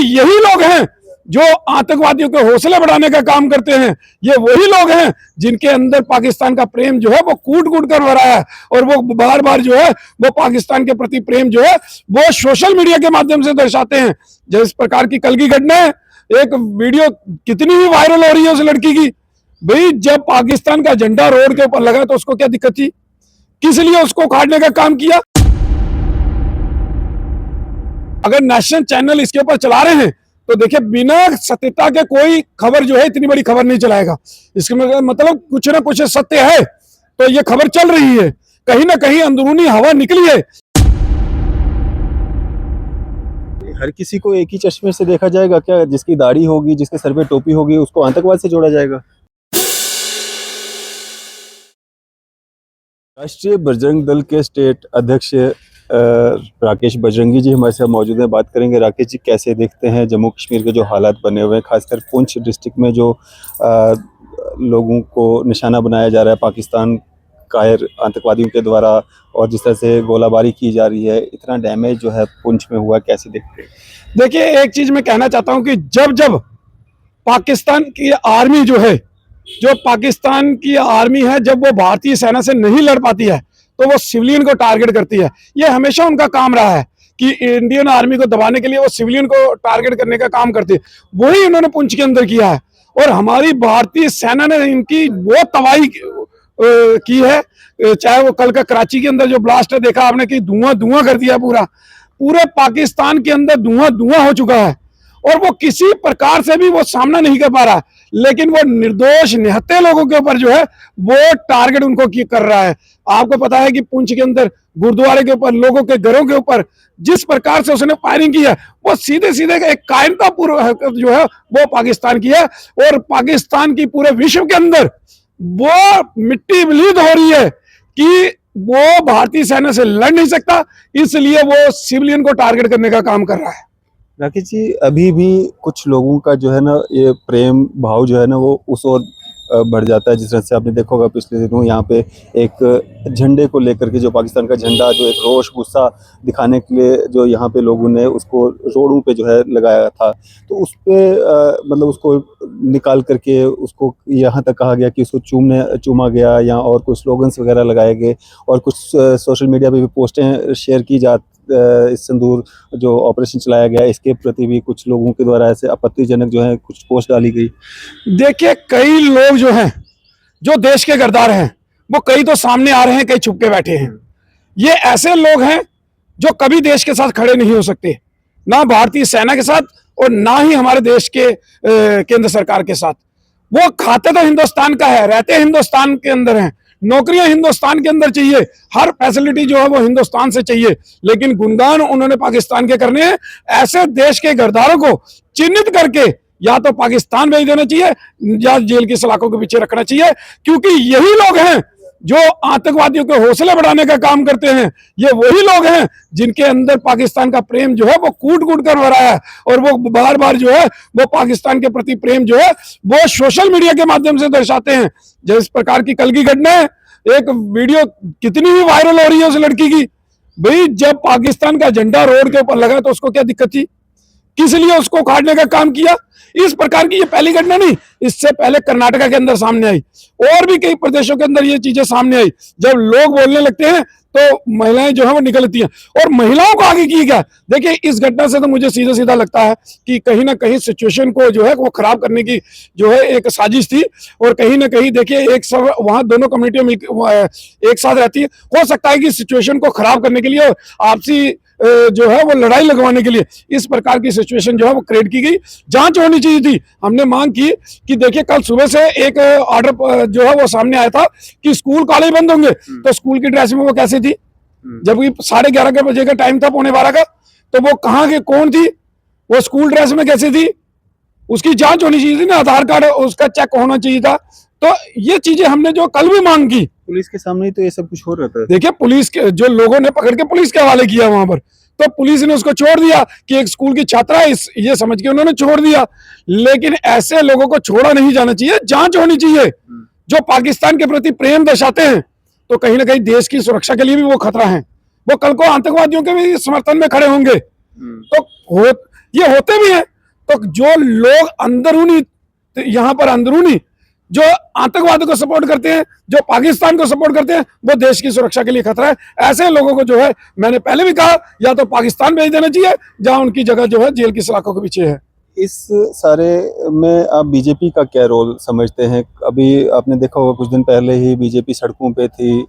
यही लोग हैं जो आतंकवादियों के हौसले बढ़ाने का काम करते हैं। ये वही लोग हैं जिनके अंदर पाकिस्तान का प्रेम जो है वो कूट कूट कर भरा है, और वो बार बार जो है वो पाकिस्तान के प्रति प्रेम जो है वो सोशल मीडिया के माध्यम से दर्शाते हैं। जिस प्रकार की कल की घटना है, एक वीडियो कितनी ही वायरल हो रही है उस लड़की की। भाई, जब पाकिस्तान का झंडा रोड के ऊपर लगा तो उसको क्या दिक्कत थी? किस लिए उसको उखाड़ने का काम किया? अगर नेशनल चैनल इसके ऊपर चला रहे हैं तो देखिए, बिना सत्यता के कोई खबर जो है इतनी बड़ी खबर नहीं चलाएगा। इसके मतलब कुछ ना कुछ सत्य है, तो ये खबर चल रही है, कहीं ना कहीं अंदरूनी हवा निकली है। हर किसी को एक ही चश्मे से देखा जाएगा क्या? जिसकी दाढ़ी होगी, जिसके सर पे टोपी होगी, उसको आतंकवाद से जोड़ा जाएगा? राष्ट्रीय बजरंग दल के स्टेट अध्यक्ष राकेश बजरंगी जी हमारे साथ मौजूद हैं। बात करेंगे, राकेश जी कैसे देखते हैं जम्मू कश्मीर के जो हालात बने हुए हैं, खासकर पुंछ डिस्ट्रिक्ट में जो लोगों को निशाना बनाया जा रहा है पाकिस्तान कायर आतंकवादियों के द्वारा, और जिस तरह से गोलाबारी की जा रही है, इतना डैमेज जो है पुंछ में हुआ, कैसे देखते हैं? देखिए, एक चीज मैं कहना चाहता हूं कि जब जब पाकिस्तान की आर्मी जो है, जो पाकिस्तान की आर्मी है, जब वो भारतीय सेना से नहीं लड़ पाती है तो वो सिविलियन को टारगेट करती है। ये हमेशा उनका काम रहा है कि इंडियन आर्मी को दबाने के लिए वो सिविलियन को टारगेट करने का काम करती है। वही उन्होंने पुंछ के अंदर किया है, और हमारी भारतीय सेना ने इनकी वो तबाही की है। चाहे वो कल का कराची के अंदर जो ब्लास्ट है देखा आपने कि धुआं धुआं कर दिया, पूरे पाकिस्तान के अंदर धुआं धुआं हो चुका है, और वो किसी प्रकार से भी वो सामना नहीं कर पा रहा। लेकिन वो निर्दोष निहत्थे लोगों के ऊपर जो है वो टारगेट उनको कर रहा है। आपको पता है कि पुंछ के अंदर गुरुद्वारे के ऊपर, लोगों के घरों के ऊपर जिस प्रकार से उसने फायरिंग की है, वो सीधे सीधे एक कायरतापूर्ण हरकत जो है वो पाकिस्तान की है, और पाकिस्तान की पूरे विश्व के अंदर वो मिट्टी विलीन हो रही है कि वो भारतीय सेना से लड़ नहीं सकता, इसलिए वो सिविलियन को टारगेट करने का काम कर रहा है। राकेश जी, अभी भी कुछ लोगों का जो है ना, ये प्रेम भाव जो है ना, वो उस ओर बढ़ जाता है। जिस तरह से आपने देखा होगा पिछले दिनों यहाँ पे एक झंडे को लेकर के, जो पाकिस्तान का झंडा, जो एक रोष गुस्सा दिखाने के लिए जो यहाँ पे लोगों ने उसको रोडों पे जो है लगाया था, तो उस पे मतलब उसको निकाल करके उसको यहाँ तक कहा गया कि उसको चूमा गया, या और कुछ स्लोगन्स वगैरह लगाए गए, और कुछ सोशल मीडिया पे भी पोस्टें शेयर की इस सिंदूर जो ऑपरेशन चलाया गया, इसके प्रति भी कुछ लोगों के द्वारा ऐसे आपत्तिजनक जो है कुछ पोस्ट डाली गई। देखिए, कई लोग जो हैं, जो देश के गद्दार हैं, वो कई तो सामने आ रहे हैं, कई छुप के बैठे हैं। ये ऐसे लोग हैं जो कभी देश के साथ खड़े नहीं हो सकते, ना भारतीय सेना के साथ और ना ही हमारे देश के केंद्र सरकार के साथ। वो खाते तो हिंदुस्तान का है, रहते हिंदुस्तान के अंदर हैं, नौकरियां हिंदुस्तान के अंदर चाहिए, हर फैसिलिटी जो है वो हिंदुस्तान से चाहिए, लेकिन गुणगान उन्होंने पाकिस्तान के करने हैं। ऐसे देश के गद्दारों को चिन्हित करके या तो पाकिस्तान भेज देना चाहिए या जेल की सलाखों के पीछे रखना चाहिए, क्योंकि यही लोग हैं जो आतंकवादियों के हौसले बढ़ाने का काम करते हैं। ये वही लोग हैं जिनके अंदर पाकिस्तान का प्रेम जो है वो कूट कूट कर भरा है, और वो बार बार जो है वो पाकिस्तान के प्रति प्रेम जो है वो सोशल मीडिया के माध्यम से दर्शाते हैं। जिस प्रकार की कल की घटना है, एक वीडियो कितनी ही वायरल हो रही है उस लड़की की। भाई, जब पाकिस्तान का झंडा रोड के ऊपर लगा तो उसको क्या दिक्कत थी? किस लिए उसको उखाड़ने का काम किया? इस प्रकार की ये पहली घटना नहीं, इससे पहले कर्नाटका के अंदर सामने आई, और भी कई प्रदेशों के अंदर ये चीजें सामने आई। जब लोग बोलने लगते हैं तो महिलाएं जो है वो निकलती हैं, और महिलाओं को आगे की क्या? देखिए, इस घटना से तो मुझे सीधा सीधा लगता है कि कहीं ना कहीं सिचुएशन को जो है वो खराब करने की जो है एक साजिश थी, और कहीं ना कहीं देखिए एक सब वहां दोनों कम्युनिटियां एक साथ रहती है, हो सकता है कि सिचुएशन को खराब करने के लिए, आपसी जो है वो लड़ाई लगवाने के लिए इस प्रकार की सिचुएशन जो है वो क्रिएट की गई। जांच होनी चाहिए थी। हमने मांग की कि देखिए, कल सुबह से एक ऑर्डर जो है वो सामने आया था कि स्कूल कॉलेज बंद होंगे, तो स्कूल की ड्रेस में वो कैसे थी? जबकि 11:30 बजे का टाइम था, 11:15 का, तो वो कहाँ के कौन थी? वो स्कूल ड्रेस में कैसे थी? उसकी जांच होनी चाहिए थी ना, आधार कार्ड उसका चेक होना चाहिए था। तो ये चीजें हमने जो कल भी मांग की, पुलिस के सामने ही तो ये सब कुछ हो रहा था। देखिए, पुलिस के जो लोगों ने पकड़ के पुलिस के हवाले किया वहां पर, तो पुलिस ने उसको छोड़ दिया कि एक स्कूल की छात्रा है, ये समझ के उन्होंने छोड़ दिया। लेकिन ऐसे लोगों को छोड़ा नहीं जाना चाहिए, जांच होनी चाहिए। जो पाकिस्तान के प्रति प्रेम दर्शाते हैं, तो कहीं ना कहीं देश की सुरक्षा के लिए भी वो खतरा है, वो कल को आतंकवादियों के भी समर्थन में खड़े होंगे। तो ये होते भी हैं, तो जो लोग अंदरूनी, यहाँ पर अंदरूनी जो आतंकवाद को सपोर्ट करते हैं, जो पाकिस्तान को सपोर्ट करते हैं, वो देश की सुरक्षा के लिए खतरा है। ऐसे लोगों को जो है, मैंने पहले भी कहा, या तो पाकिस्तान भेज देना चाहिए, जहां उनकी जगह जो है जेल की सलाखों के पीछे है। इस सारे में आप बीजेपी का क्या रोल समझते हैं? अभी आपने देखा होगा कुछ दिन पहले ही बीजेपी सड़कों पे थी,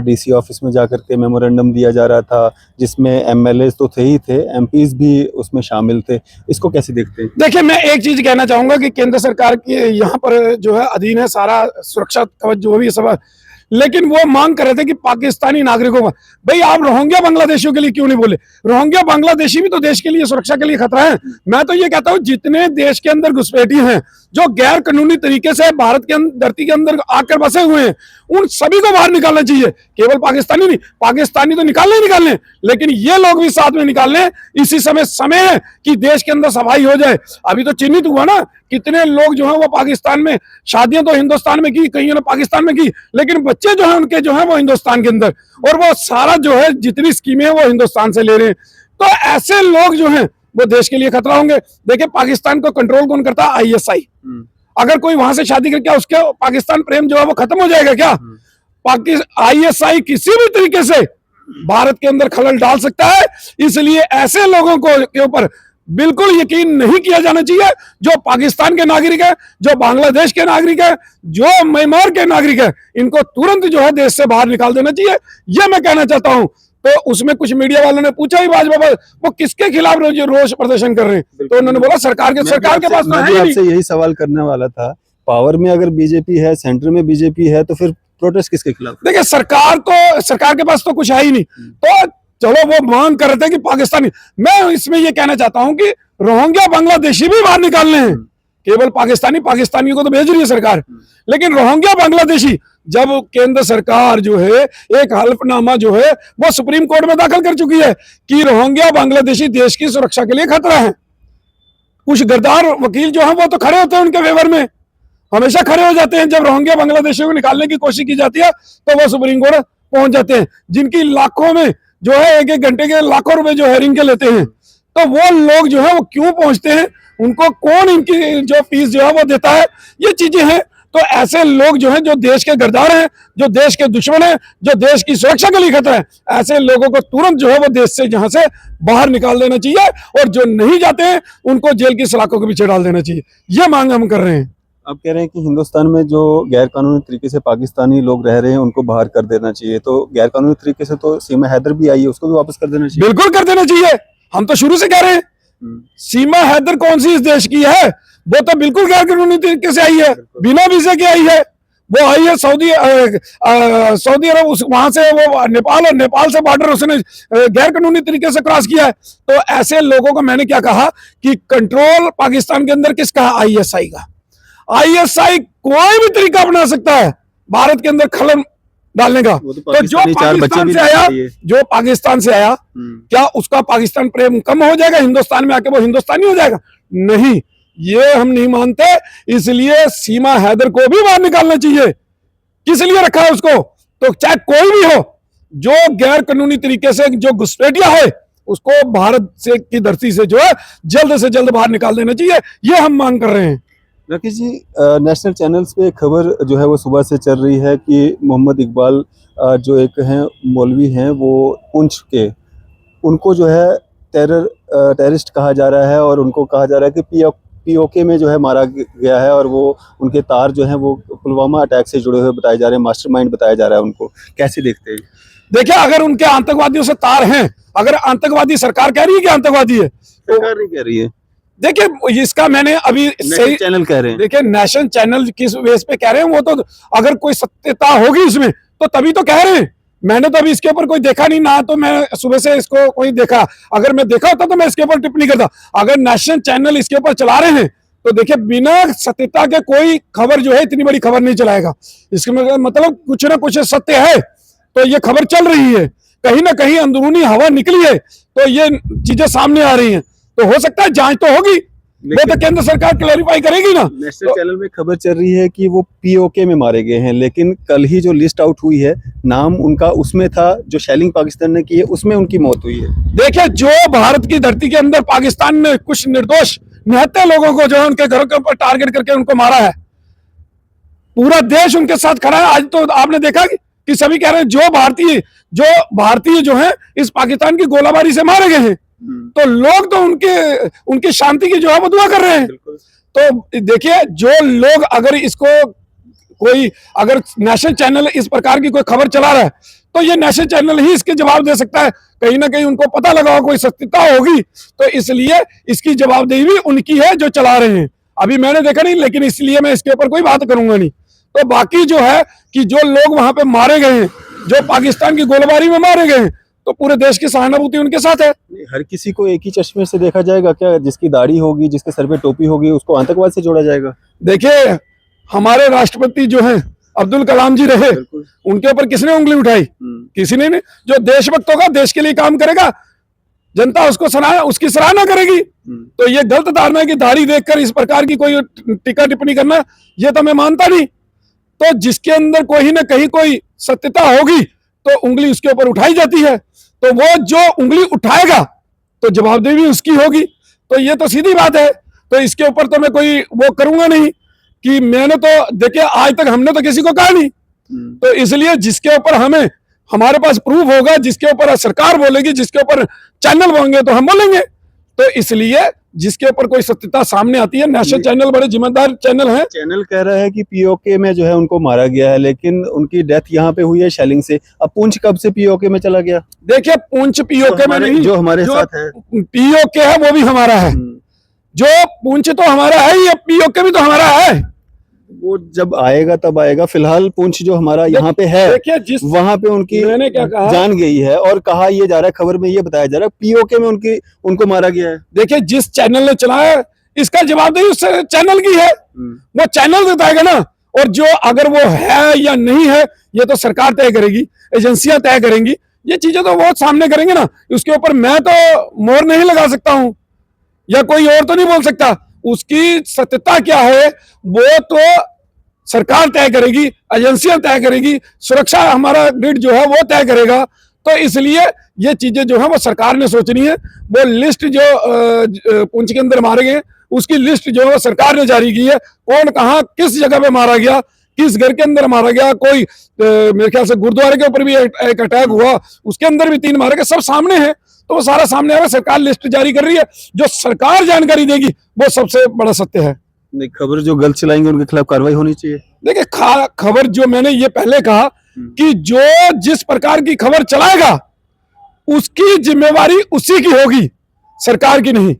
डीसी ऑफिस में जाकर के मेमोरेंडम दिया जा रहा था, जिसमें एमएलए तो थे ही थे, एमपीज भी उसमें शामिल थे। इसको कैसे देखते हैं? देखिए, मैं एक चीज कहना चाहूंगा कि केंद्र सरकार के यहाँ पर जो है अधीन है सारा सुरक्षा कवच जो भी सब, लेकिन वो मांग कर रहे थे कि पाकिस्तानी नागरिकों का, भाई आप रोहिंग्या बांग्लादेशियों के लिए क्यों नहीं बोले? रोहिंग्या बांग्लादेशी भी तो देश के लिए सुरक्षा के लिए खतरा है। मैं तो ये कहता हूं, जितने देश के अंदर घुसपैठी हैं, जो गैर कानूनी तरीके से भारत के धरती के अंदर आकर बसे हुए हैं, उन सभी को बाहर निकालना चाहिए। केवल पाकिस्तानी नहीं, पाकिस्तानी तो निकालने, लेकिन ये लोग भी साथ में निकाल लें। इसी समय है कि देश के अंदर सफाई हो जाए। अभी तो चिन्हित हुआ ना, कितने लोग जो है वो पाकिस्तान में, शादियां तो हिंदुस्तान में की, कईयों ने पाकिस्तान में की, लेकिन बच्चे जो है उनके जो है वो हिंदुस्तान के अंदर, और वो सारा जो है जितनी स्कीमें हैं वो हिंदुस्तान से ले रहे हैं। तो ऐसे लोग जो हैं वो देश के लिए खतरा होंगे। देखिए, पाकिस्तान को कंट्रोल कौन करता है? आईएसआई। अगर कोई वहां से शादी करके उसके पाकिस्तान प्रेम जो है वो खत्म हो जाएगा क्या? आईएसआई किसी भी तरीके से भारत के अंदर खलल डाल सकता है। इसलिए ऐसे लोगों को के ऊपर बिल्कुल यकीन नहीं किया जाना चाहिए। जो पाकिस्तान के नागरिक है, जो बांग्लादेश के नागरिक है, जो म्यांमार के नागरिक है, इनको तुरंत जो है देश से बाहर निकाल देना चाहिए। यह मैं कहना चाहता हूं। तो उसमें कुछ मीडिया वालों ने पूछा ही, भाजपा वो किसके खिलाफ रोष प्रदर्शन कर रहे हैं? तो उन्होंने बोला सरकार के पास तो है ही नहीं। आपसे यही सवाल करने वाला था, पावर में अगर बीजेपी है, सेंटर में बीजेपी है, तो फिर प्रोटेस्ट किसके खिलाफ? देखिए, सरकार के पास तो कुछ है ही नहीं। तो चलो, वो मांग कर रहे थे कि पाकिस्तानी, मैं इसमें ये कहना चाहता हूं कि रोहिंग्या बांग्लादेशी भी बाहर निकालने हैं। केवल पाकिस्तानी को तो भेज रही है सरकार, लेकिन रोहिंग्या बांग्लादेशी, जब केंद्र सरकार जो है एक हल्फनामा जो है वो सुप्रीम कोर्ट में दाखिल कर चुकी है कि रोहिंग्या बांग्लादेशी देश की सुरक्षा के लिए खतरा है। कुछ गद्दार वकील जो है वो तो खड़े होते हैं उनके फेवर में, हमेशा खड़े हो जाते हैं। जब रोहिंग्या बांग्लादेशियों को निकालने की कोशिश की जाती है तो वो सुप्रीम कोर्ट पहुंच जाते हैं, जिनकी लाखों में जो है एक घंटे के लाखों रुपए जो हेयरिंग के लेते हैं। तो वो लोग जो है वो क्यों पहुंचते हैं, उनको कौन इनकी जो फीस जो है वो देता है, ये चीजें हैं। तो ऐसे लोग जो हैं, जो देश के गद्दार हैं, जो देश के दुश्मन हैं, जो देश की सुरक्षा के लिए खतरा है, ऐसे लोगों को तुरंत जो है वो देश से जहां से बाहर निकाल देना चाहिए, और जो नहीं जाते हैं उनको जेल की सलाखों के पीछे डाल देना चाहिए। यह मांग हम कर रहे हैं। आप कह रहे हैं कि हिंदुस्तान में जो गैर कानूनी तरीके से पाकिस्तानी लोग रह रहे हैं उनको बाहर कर देना चाहिए, तो गैर कानूनी तरीके से तो सीमा हैदर भी आई है, उसको भी वापस कर देना चाहिए। बिल्कुल कर देना चाहिए। हम तो शुरू से कह रहे हैं, सीमा हैदर कौन सी इस देश की है? वो तो बिल्कुल गैर कानूनी तरीके से आई है, बिना वीजे के आई है। वो आई है सऊदी अरब, वहां से वो नेपाल, और नेपाल से बॉर्डर उसने गैर कानूनी तरीके से क्रॉस किया है। तो ऐसे लोगों को मैंने क्या कहा कि कंट्रोल पाकिस्तान के अंदर किसका है? आईएसआई का। आईएसआई कोई भी तरीका अपना सकता है भारत के अंदर खलल डालने का। तो जो पाकिस्तान से आया, क्या उसका पाकिस्तान प्रेम कम हो जाएगा? हिंदुस्तान में आके वो हिंदुस्तानी हो जाएगा? नहीं, ये हम नहीं मानते। इसलिए सीमा हैदर को भी बाहर निकालना चाहिए। किस लिए रखा है उसको? तो चाहे कोई भी हो, जो गैर कानूनी तरीके से जो घुसपैठिया है, उसको भारत से की धरती से जो है जल्द से जल्द बाहर निकाल देना चाहिए। ये हम मांग कर रहे हैं। राकेश जी, नेशनल चैनल्स पे खबर जो है वो सुबह से चल रही है कि मोहम्मद इकबाल जो एक हैं मौलवी हैं, वो पुंछ के, उनको जो है टेररिस्ट कहा जा रहा है, और उनको कहा जा रहा है कि पीओके में जो है मारा गया है, और वो उनके तार जो हैं वो पुलवामा अटैक से जुड़े हुए बताए जा रहे हैं, मास्टरमाइंड बताया जा रहा है उनको। कैसे देखते हैं? देखिए, अगर उनके आतंकवादियों से तार हैं, अगर आतंकवादी सरकार कह रही है कि आतंकवादी है, सरकार नहीं कह रही है। देखिए, इसका मैंने अभी सही चैनल कह रहे हैं। देखिए, नेशनल चैनल किस बेस पे कह रहे हैं, वो तो अगर कोई सत्यता होगी इसमें तो तभी तो कह रहे हैं। मैंने तो अभी इसके ऊपर कोई देखा नहीं ना, तो मैं सुबह से इसको कोई देखा। अगर मैं देखा होता तो मैं इसके ऊपर टिप्पणी करता। अगर नेशनल चैनल इसके ऊपर चला रहे हैं तो देखिए, बिना सत्यता के कोई खबर जो है इतनी बड़ी खबर नहीं चलाएगा। इसके मतलब कुछ ना कुछ सत्य है, तो ये खबर चल रही है, कहीं ना कहीं अंदरूनी हवा निकली है, तो ये चीजें सामने आ रही हैं। तो हो सकता है जांच तो होगी, वो तो केंद्र सरकार क्लैरिफाई करेगी ना। नेशनल चैनल में खबर चल रही है कि वो पीओके में मारे गए हैं, लेकिन कल ही जो लिस्ट आउट हुई है, नाम उनका उसमें था, जो शेलिंग पाकिस्तान ने की है उसमें उनकी मौत हुई है। देखिए, जो भारत की धरती के अंदर पाकिस्तान में कुछ निर्दोष निहत्थे लोगों को जो है उनके घरों के ऊपर टारगेट करके उनको मारा है। पूरा देश उनके साथ खड़ा है। आज तो आपने देखा कि सभी कह रहे हैं जो भारतीय जो है इस पाकिस्तान की गोलाबारी से मारे गए हैं, तो लोग तो उनकी शांति की जो है वो दुआ कर रहे हैं। तो देखिए, जो लोग अगर अगर नेशनल चैनल इस प्रकार की कोई खबर चला रहा है, तो ये नेशनल चैनल ही इसके जवाब दे सकता है। कहीं ना कहीं उनको पता लगा होगा, कोई सत्यता होगी, तो इसलिए इसकी जवाबदेही भी उनकी है जो चला रहे हैं। अभी मैंने देखा नहीं, लेकिन इसलिए मैं इसके ऊपर कोई बात करूंगा नहीं। तो बाकी जो है कि जो लोग वहां पे मारे गए हैं, जो पाकिस्तान की गोलीबारी में मारे गए हैं, तो पूरे देश की सहानुभूति उनके साथ है। हर किसी को एक ही चश्मे से देखा जाएगा क्या? जिसकी दाढ़ी होगी, जिसके सर पे टोपी होगी, उसको आतंकवाद से जोड़ा जाएगा? देखिए, हमारे राष्ट्रपति जो हैं अब्दुल कलाम जी रहे, उनके ऊपर किसने उंगली उठाई? किसी ने नहीं। जो देशभक्त होगा, देश के लिए काम करेगा, जनता उसकी सराहना करेगी। तो ये गलत धारणा है कि दाढ़ी देखकर इस प्रकार की कोई टीका टिप्पणी करना, ये तो मैं मानता नहीं। तो जिसके अंदर कोई ना कहीं कोई सत्यता होगी तो उंगली उसके ऊपर उठाई जाती है। तो वो जो उंगली उठाएगा तो जवाबदेही भी उसकी होगी। तो ये तो सीधी बात है। तो इसके ऊपर तो मैं कोई वो करूंगा नहीं कि मैंने तो देखिए, आज तक हमने तो किसी को कहा नहीं। तो इसलिए जिसके ऊपर हमारे पास प्रूफ होगा, जिसके ऊपर सरकार बोलेगी, जिसके ऊपर चैनल बोलेंगे, तो हम बोलेंगे। तो इसलिए जिसके ऊपर कोई सत्यता सामने आती है, नेशनल चैनल बड़े जिम्मेदार चैनल हैं। चैनल कह रहा है कि पीओके में जो है उनको मारा गया है, लेकिन उनकी डेथ यहाँ पे हुई है शेलिंग से। अब पुंछ कब से पीओके में चला गया? देखिए, पुंछ पीओके में नहीं, जो हमारे साथ है पीओके है वो भी हमारा है। जो पुंछ तो हमारा है, ये पीओके भी तो हमारा है। वो जब आएगा तब आएगा। फिलहाल पुंछ जो हमारा यहाँ पे है, देखिए, वहां पे उनकी मैंने क्या कहा, जान गई है। और कहा ये जा रहा है, खबर में ये बताया जा रहा है पीओके में उनको मारा गया है। देखिए, जिस चैनल ने चलाया इसका जवाबदेही उस चैनल की है। वो चैनल बताएगा ना। और जो अगर वो है या नहीं है, ये तो सरकार तय करेगी, एजेंसियां तय करेंगी, ये चीजें तो वो सामने करेंगे ना। उसके ऊपर मैं तो मोहर नहीं लगा सकता हूं, या कोई और तो नहीं बोल सकता। उसकी सत्यता क्या है वो तो सरकार तय करेगी, एजेंसियां तय करेगी, सुरक्षा हमारा ग्रिड जो है वो तय करेगा। तो इसलिए ये चीजें जो है वो सरकार ने सोचनी है। वो लिस्ट जो पुंछ के अंदर मारे गए, उसकी लिस्ट जो है वो सरकार ने जारी की है। कौन कहाँ किस जगह पे मारा गया, किस घर के अंदर मारा गया, कोई मेरे ख्याल से गुरुद्वारे के ऊपर भी एक अटैक हुआ, उसके अंदर भी 3 मारे गए, सब सामने है। तो वो सारा सामने आ रहा है, सरकार लिस्ट जारी कर रही है। जो सरकार जानकारी देगी वो सबसे बड़ा सत्य है। नहीं, खबर जो गलत चलाएंगे उनके खिलाफ कार्रवाई होनी चाहिए। देखिए, खबर जो मैंने ये पहले कहा कि जो जिस प्रकार की खबर चलाएगा उसकी जिम्मेवारी उसी की होगी, सरकार की नहीं।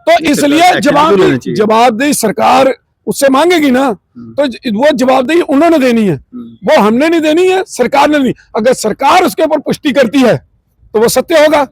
तो इसलिए जवाबदेही सरकार उससे मांगेगी ना, तो वो जवाबदेही उन्होंने देनी है, वो हमने नहीं देनी है, सरकार ने नहीं। अगर सरकार उसके ऊपर पुष्टि करती है तो वो सत्य होगा,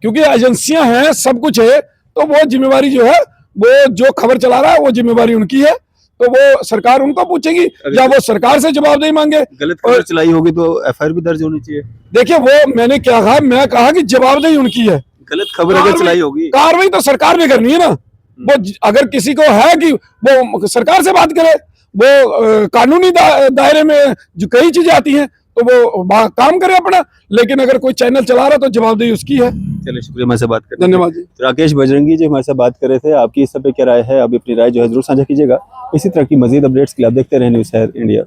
क्योंकि एजेंसियां हैं, सब कुछ है। तो वो जिम्मेवारी जो है, वो जो खबर चला रहा है वो जिम्मेवारी उनकी है। तो वो सरकार उनको पूछेगी या वो सरकार से जवाबदेही मांगे। गलत खबर चलाई होगी तो एफआईआर भी दर्ज होनी चाहिए। देखिए, वो मैंने क्या कहा, मैं कहा कि जवाबदेही उनकी है। गलत खबर अगर चलाई होगी, कार्रवाई तो सरकार ने करनी है ना। वो अगर किसी को है कि वो सरकार से बात करे, वो कानूनी दायरे में जो कई चीजें आती हैं तो वो काम करे अपना। लेकिन अगर कोई चैनल चला रहा तो जवाबदेही उसकी है। चलिए, शुक्रिया हमारे से बात करने। धन्यवाद जी। राकेश बजरंगी जी हमारे साथ बात कर रहे थे। आपकी इस सब पे क्या राय है? अभी अपनी राय जो है जरूर साझा कीजिएगा। इसी तरह की मजीद अपडेट्स के लिए आप देखते रहें न्यूज़ शहर इंडिया।